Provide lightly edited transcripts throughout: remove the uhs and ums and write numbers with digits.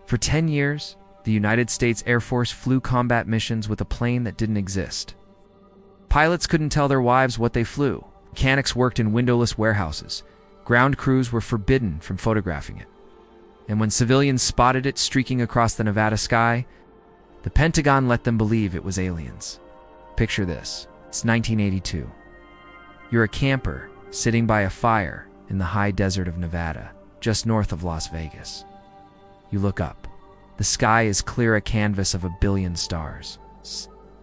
For 10 years, the United States Air Force flew combat missions with a plane that didn't exist. Pilots couldn't tell their wives what they flew. Mechanics worked in windowless warehouses. Ground crews were forbidden from photographing it. And when civilians spotted it streaking across the Nevada sky, the Pentagon let them believe it was aliens. Picture this. It's 1982. You're a camper sitting by a fire in the high desert of Nevada, just north of Las Vegas. You look up. The sky is clear, a canvas of 1 billion stars.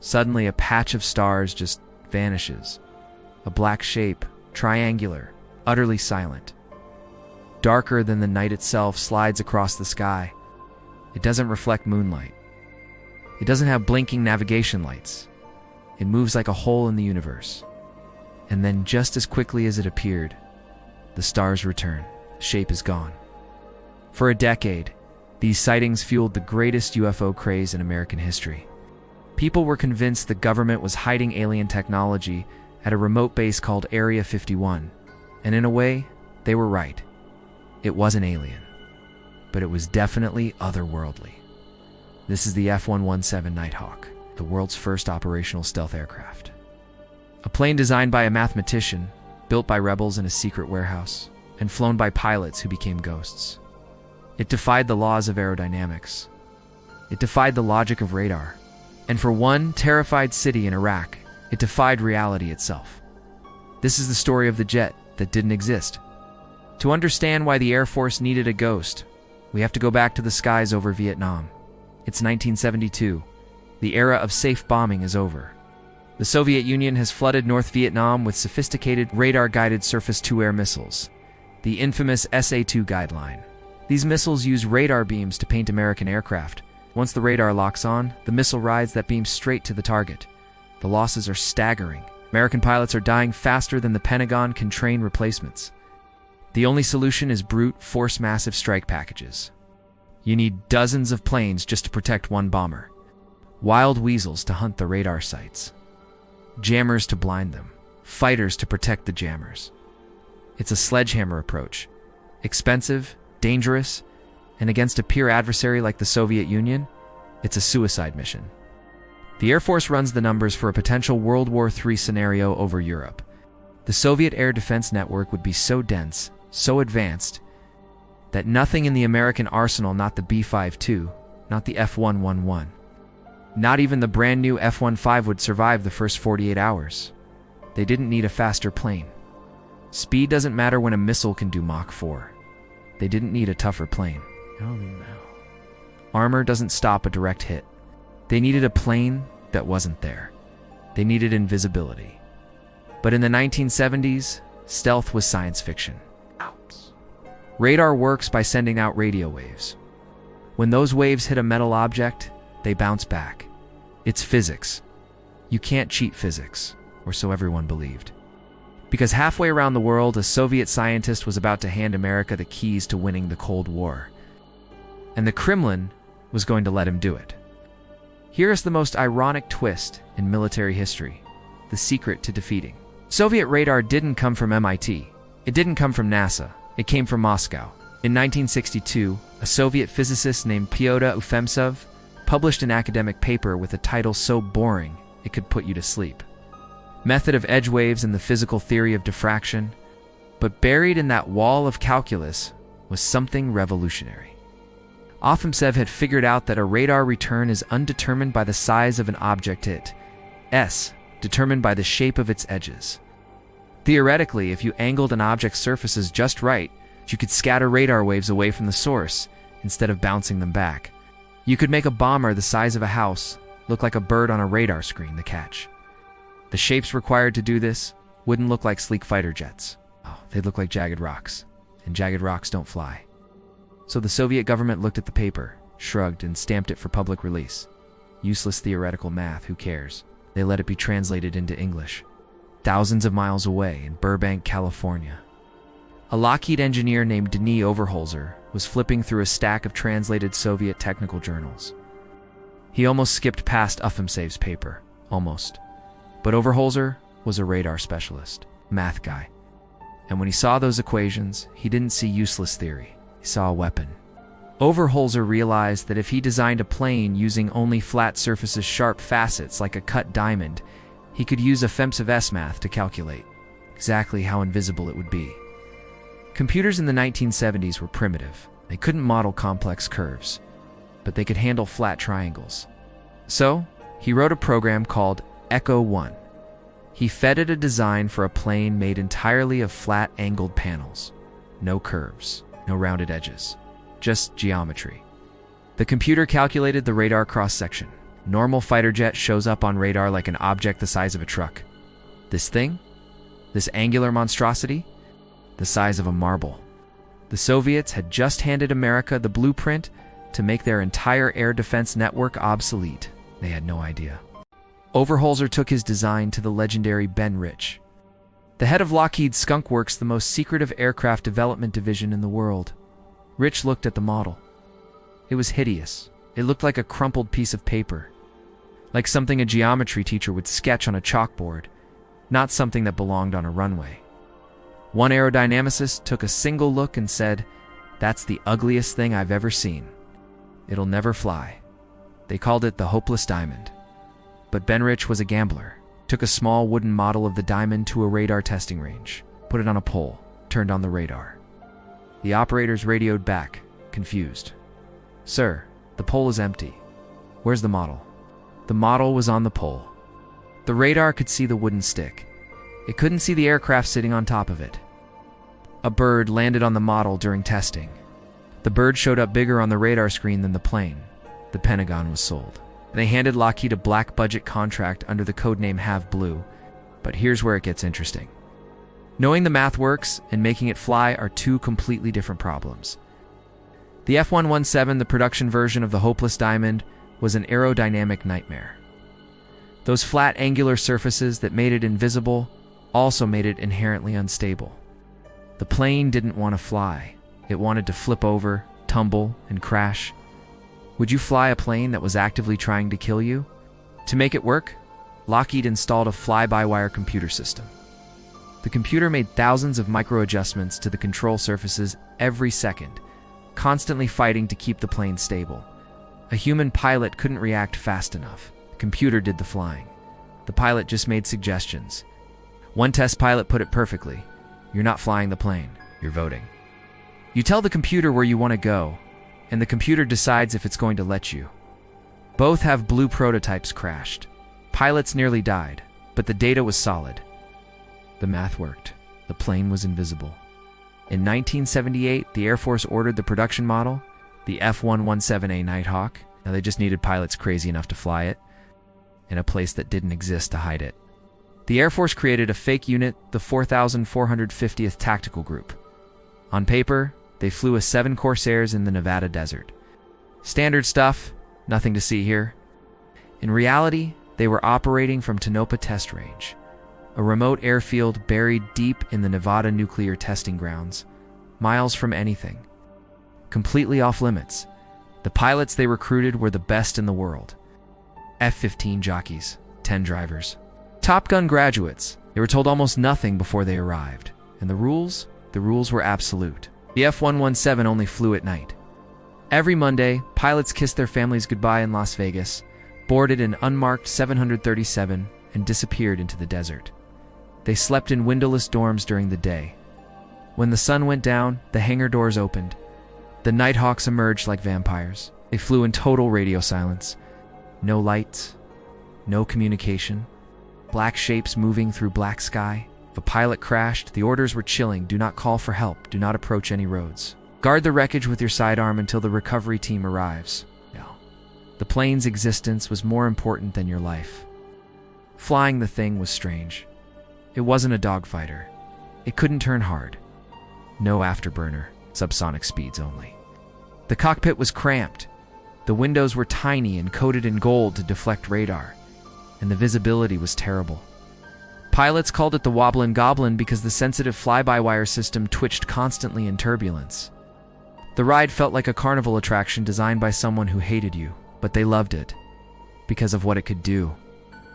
Suddenly, a patch of stars just vanishes. A black shape, triangular, utterly silent. Darker than the night itself, slides across the sky. It doesn't reflect moonlight. It doesn't have blinking navigation lights. It moves like a hole in the universe. And then, just as quickly as it appeared, the stars return. The shape is gone. For a decade, these sightings fueled the greatest UFO craze in American history. People were convinced the government was hiding alien technology at a remote base called Area 51. And in a way, they were right. It wasn't alien, but it was definitely otherworldly. This is the F-117 Nighthawk, the world's first operational stealth aircraft. A plane designed by a mathematician, built by rebels in a secret warehouse, and flown by pilots who became ghosts. It defied the laws of aerodynamics. It defied the logic of radar. And for one terrified city in Iraq, it defied reality itself. This is the story of the jet that didn't exist. To understand why the Air Force needed a ghost, we have to go back to the skies over Vietnam. It's 1972. The era of safe bombing is over. The Soviet Union has flooded North Vietnam with sophisticated radar-guided surface-to-air missiles, the infamous SA-2 guideline. These missiles use radar beams to paint American aircraft. Once the radar locks on, the missile rides that beam straight to the target. The losses are staggering. American pilots are dying faster than the Pentagon can train replacements. The only solution is brute force massive strike packages. You need dozens of planes just to protect one bomber. Wild weasels to hunt the radar sites. Jammers to blind them. Fighters to protect the jammers. It's a sledgehammer approach. Expensive, dangerous, and against a peer adversary like the Soviet Union, it's a suicide mission. The Air Force runs the numbers for a potential World War III scenario over Europe. The Soviet air defense network would be so dense, so advanced, that nothing in the American arsenal, not the B-52, not the F-111, not even the brand new F-15 would survive the first 48 hours. They didn't need a faster plane. Speed doesn't matter when a missile can do Mach 4. They didn't need a tougher plane. Armor doesn't stop a direct hit. They needed a plane that wasn't there. They needed invisibility. But in the 1970s, stealth was science fiction. Radar works by sending out radio waves. When those waves hit a metal object, they bounce back. It's physics. You can't cheat physics, or so everyone believed. Because halfway around the world, a Soviet scientist was about to hand America the keys to winning the Cold War. And the Kremlin was going to let him do it. Here is the most ironic twist in military history, the secret to defeating. Soviet radar didn't come from MIT. It didn't come from NASA. It came from Moscow. In 1962, a Soviet physicist named Pyotr Ufemtsov published an academic paper with a title so boring it could put you to sleep. Method of edge waves and the physical theory of diffraction. But buried in that wall of calculus was something revolutionary. Ufemtsov had figured out that a radar return is undetermined by the size of an object determined by the shape of its edges. Theoretically, if you angled an object's surfaces just right, you could scatter radar waves away from the source instead of bouncing them back. You could make a bomber the size of a house look like a bird on a radar screen, the catch. The shapes required to do this wouldn't look like sleek fighter jets. Oh, they'd look like jagged rocks, and jagged rocks don't fly. So the Soviet government looked at the paper, shrugged, and stamped it for public release. Useless theoretical math, who cares? They let it be translated into English. Thousands of miles away in Burbank, California, a Lockheed engineer named Denis Overholzer was flipping through a stack of translated Soviet technical journals. He almost skipped past Ufemtsov's paper. Almost. But Overholzer was a radar specialist, math guy. And when he saw those equations, he didn't see useless theory. He saw a weapon. Overholser realized that if he designed a plane using only flat surfaces' sharp facets like a cut diamond, he could use offensive S-math to calculate exactly how invisible it would be. Computers in the 1970s were primitive. They couldn't model complex curves, but they could handle flat triangles. So, he wrote a program called Echo 1. He fed it a design for a plane made entirely of flat, angled panels. No curves, no rounded edges, just geometry. The computer calculated the radar cross-section. Normal fighter jet shows up on radar like an object the size of a truck. This thing? This angular monstrosity? The size of a marble. The Soviets had just handed America the blueprint to make their entire air defense network obsolete. They had no idea. Overholser took his design to the legendary Ben Rich, the head of Lockheed's Skunk Works, the most secretive aircraft development division in the world. Rich looked at the model. It was hideous. It looked like a crumpled piece of paper, like something a geometry teacher would sketch on a chalkboard, not something that belonged on a runway. One aerodynamicist took a single look and said, "That's the ugliest thing I've ever seen. It'll never fly." They called it the hopeless diamond. But Ben Rich was a gambler. Took a small wooden model of the diamond to a radar testing range, put it on a pole, turned on the radar. The operators radioed back, confused. "Sir, the pole is empty. Where's the model?" The model was on the pole. The radar could see the wooden stick. It couldn't see the aircraft sitting on top of it. A bird landed on the model during testing. The bird showed up bigger on the radar screen than the plane. The Pentagon was sold. They handed Lockheed a black budget contract under the codename Have Blue. But here's where it gets interesting. Knowing the math works and making it fly are two completely different problems. The F-117, the production version of the hopeless diamond, was an aerodynamic nightmare. Those flat angular surfaces that made it invisible also made it inherently unstable. The plane didn't want to fly. It wanted to flip over, tumble, and crash. Would you fly a plane that was actively trying to kill you? To make it work, Lockheed installed a fly-by-wire computer system. The computer made thousands of micro-adjustments to the control surfaces every second, constantly fighting to keep the plane stable. A human pilot couldn't react fast enough. The computer did the flying. The pilot just made suggestions. One test pilot put it perfectly. "You're not flying the plane, you're voting." You tell the computer where you want to go, and the computer decides if it's going to let you. Both Have Blue prototypes crashed. Pilots nearly died, but the data was solid. The math worked. The plane was invisible. In 1978, the Air Force ordered the production model, the F-117 Nighthawk. Now they just needed pilots crazy enough to fly it, in a place that didn't exist to hide it. The Air Force created a fake unit, the 4,450th Tactical Group. On paper, they flew as 7 Corsairs in the Nevada desert. Standard stuff, nothing to see here. In reality, they were operating from Tonopah Test Range, a remote airfield buried deep in the Nevada nuclear testing grounds, miles from anything. Completely off limits. The pilots they recruited were the best in the world. F-15 jockeys, 10 drivers. Top Gun graduates. They were told almost nothing before they arrived. And the rules? The rules were absolute. The F-117 only flew at night. Every Monday, pilots kissed their families goodbye in Las Vegas, boarded an unmarked 737, and disappeared into the desert. They slept in windowless dorms during the day. When the sun went down, the hangar doors opened. The Nighthawks emerged like vampires. They flew in total radio silence. No lights, no communication. Black shapes moving through black sky. If a pilot crashed, the orders were chilling. Do not call for help. Do not approach any roads. Guard the wreckage with your sidearm until the recovery team arrives. No. The plane's existence was more important than your life. Flying the thing was strange. It wasn't a dogfighter. It couldn't turn hard. No afterburner. Subsonic speeds only. The cockpit was cramped. The windows were tiny and coated in gold to deflect radar. And the visibility was terrible. Pilots called it the Wobblin' Goblin because the sensitive fly-by-wire system twitched constantly in turbulence. The ride felt like a carnival attraction designed by someone who hated you, but they loved it because of what it could do.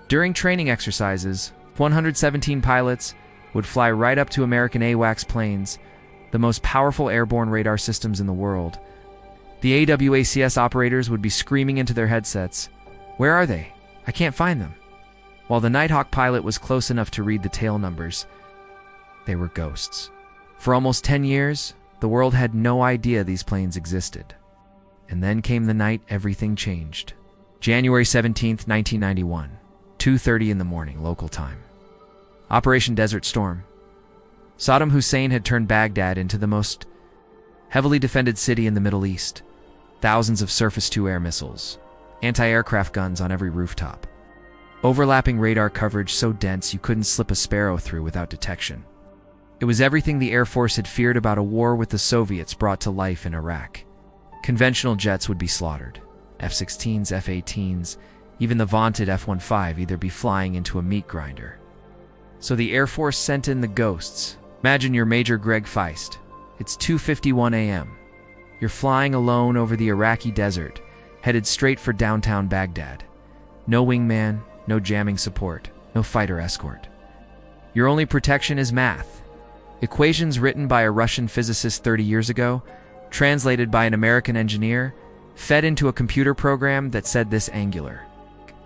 During training exercises, 117 pilots would fly right up to American AWACS planes, the most powerful airborne radar systems in the world. The AWACS operators would be screaming into their headsets, "Where are they? I can't find them." While the Nighthawk pilot was close enough to read the tail numbers, they were ghosts. For almost 10 years, the world had no idea these planes existed. And then came the night everything changed. January 17th, 1991, 2:30 in the morning, local time. Operation Desert Storm. Saddam Hussein had turned Baghdad into the most heavily defended city in the Middle East. Thousands of surface-to-air missiles, anti-aircraft guns on every rooftop. Overlapping radar coverage so dense you couldn't slip a sparrow through without detection. It was everything the Air Force had feared about a war with the Soviets brought to life in Iraq. Conventional jets would be slaughtered. F-16s, F-18s, even the vaunted F-117 either be flying into a meat grinder. So the Air Force sent in the ghosts. Imagine you're Major Greg Feist. It's 2:51 a.m. You're flying alone over the Iraqi desert, headed straight for downtown Baghdad. No wingman, no jamming support, no fighter escort. Your only protection is math. Equations written by a Russian physicist 30 years ago, translated by an American engineer, fed into a computer program that said this angular,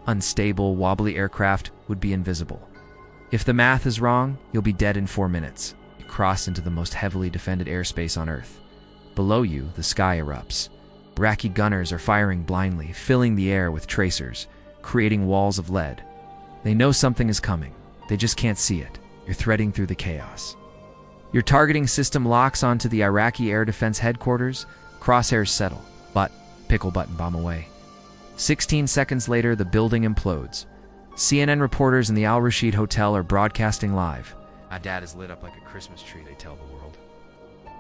unstable, wobbly aircraft would be invisible. If the math is wrong, you'll be dead in 4 minutes. You cross into the most heavily defended airspace on Earth. Below you, the sky erupts. Iraqi gunners are firing blindly, filling the air with tracers, creating walls of lead. They know something is coming. They just can't see it. You're threading through the chaos. Your targeting system locks onto the Iraqi Air Defense Headquarters. Crosshairs settle. Pickle button bomb away. 16 seconds later, the building implodes. CNN reporters in the Al Rashid Hotel are broadcasting live. "My dad is lit up like a Christmas tree," they tell the world.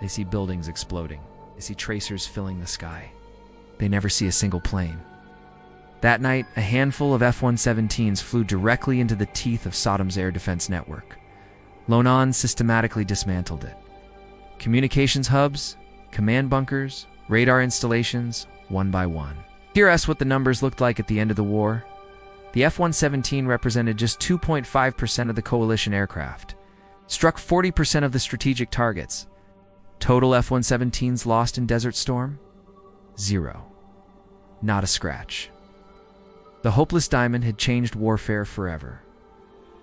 They see buildings exploding. They see tracers filling the sky. They never see a single plane. That night, a handful of F-117s flew directly into the teeth of Saddam's air defense network. Lonan systematically dismantled it. Communications hubs, command bunkers, radar installations, one by one. Hear us what the numbers looked like at the end of the war. The F-117 represented just 2.5% of the coalition aircraft. Struck 40% of the strategic targets. Total F-117s lost in Desert Storm? 0. Not a scratch. The hopeless diamond had changed warfare forever.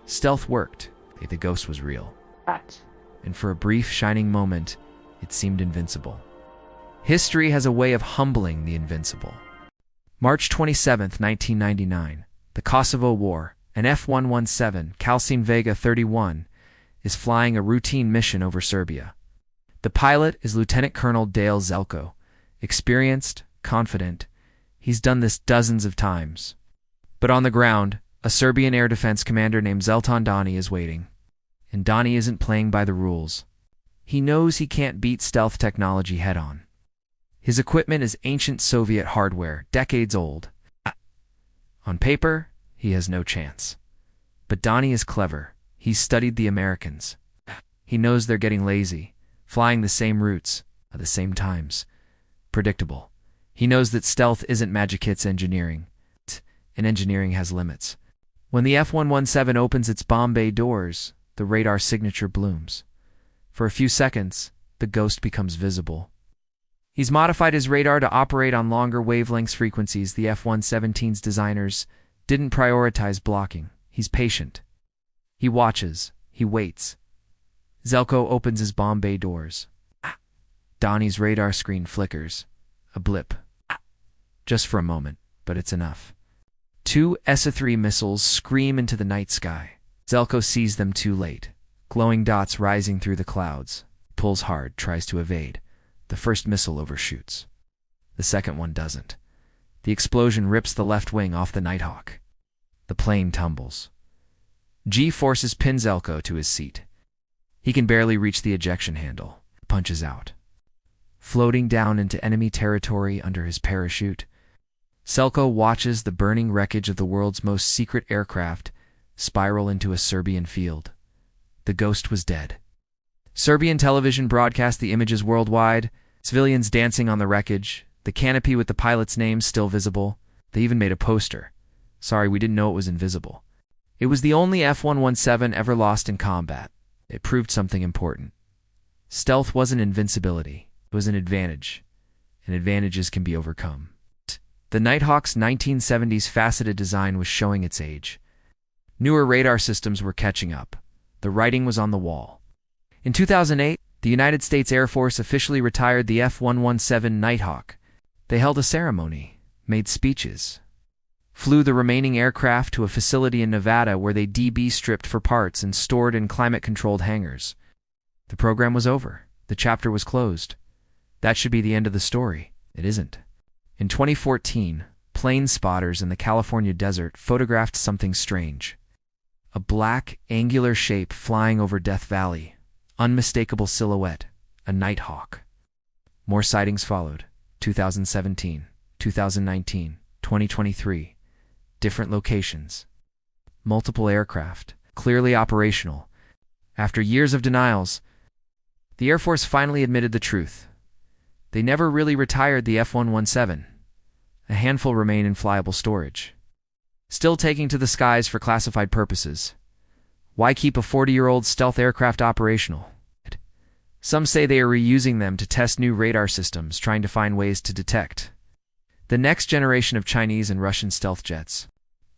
Stealth worked. The ghost was real. And for a brief, shining moment, it seemed invincible. History has a way of humbling the invincible. March 27, 1999. The Kosovo War. An F-117, Calcine Vega 31, is flying a routine mission over Serbia. The pilot is Lieutenant Colonel Dale Zelko. Experienced, confident. He's done this dozens of times. But on the ground, a Serbian air defense commander named Zlatan Dani is waiting. And Dani isn't playing by the rules. He knows he can't beat stealth technology head-on. His equipment is ancient Soviet hardware, decades old. On paper, he has no chance. But Dani is clever. He's studied the Americans. He knows they're getting lazy, flying the same routes, at the same times. Predictable. He knows that stealth isn't Magic Hit's engineering. And engineering has limits. When the F-117 opens its bomb bay doors, the radar signature blooms. For a few seconds, the ghost becomes visible. He's modified his radar to operate on longer wavelengths frequencies. The F-117's designers didn't prioritize blocking. He's patient. He watches. He waits. Zelko opens his bomb bay doors. Donnie's radar screen flickers. A blip. Just for a moment, but it's enough. 2 ESA-3 missiles scream into the night sky. Zelko sees them too late. Glowing dots rising through the clouds. Pulls hard, tries to evade. The first missile overshoots. The second one doesn't. The explosion rips the left wing off the Nighthawk. The plane tumbles. G-forces pin Zelko to his seat. He can barely reach the ejection handle. Punches out. Floating down into enemy territory under his parachute, Zelko watches the burning wreckage of the world's most secret aircraft spiral into a Serbian field. The ghost was dead. Serbian television broadcast the images worldwide, civilians dancing on the wreckage, the canopy with the pilot's name still visible. They even made a poster. Sorry, we didn't know it was invisible. It was the only F-117 ever lost in combat. It proved something important. Stealth wasn't invincibility. It was an advantage. and advantages can be overcome. The Nighthawk's 1970s faceted design was showing its age. Newer radar systems were catching up. The writing was on the wall. In 2008, the United States Air Force officially retired the F-117 Nighthawk. They held a ceremony, made speeches, flew the remaining aircraft to a facility in Nevada where they DB stripped for parts and stored in climate-controlled hangars. The program was over. The chapter was closed. That should be the end of the story. It isn't. In 2014, plane spotters in the California desert photographed something strange. A black, angular shape flying over Death Valley. Unmistakable silhouette. A Nighthawk. More sightings followed. 2017, 2019, 2023. Different locations. Multiple aircraft. Clearly operational. After years of denials, the Air Force finally admitted the truth. They never really retired the F-117. A handful remain in flyable storage, still taking to the skies for classified purposes. Why keep a 40-year-old stealth aircraft operational? Some say they are reusing them to test new radar systems, trying to find ways to detect the next generation of Chinese and Russian stealth jets.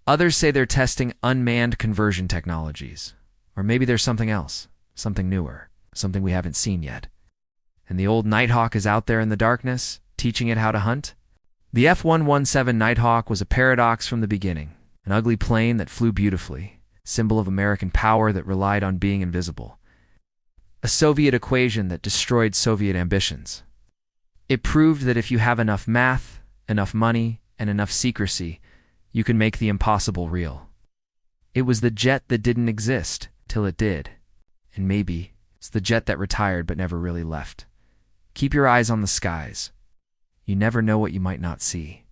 Others say they're testing unmanned conversion technologies. Or maybe there's something else, something newer, something we haven't seen yet. And the old Nighthawk is out there in the darkness, teaching it how to hunt? The F-117 Nighthawk was a paradox from the beginning. An ugly plane that flew beautifully, symbol of American power that relied on being invisible. A Soviet equation that destroyed Soviet ambitions. It proved that if you have enough math, enough money, and enough secrecy, you can make the impossible real. It was the jet that didn't exist till it did. And maybe it's the jet that retired but never really left. Keep your eyes on the skies. You never know what you might not see.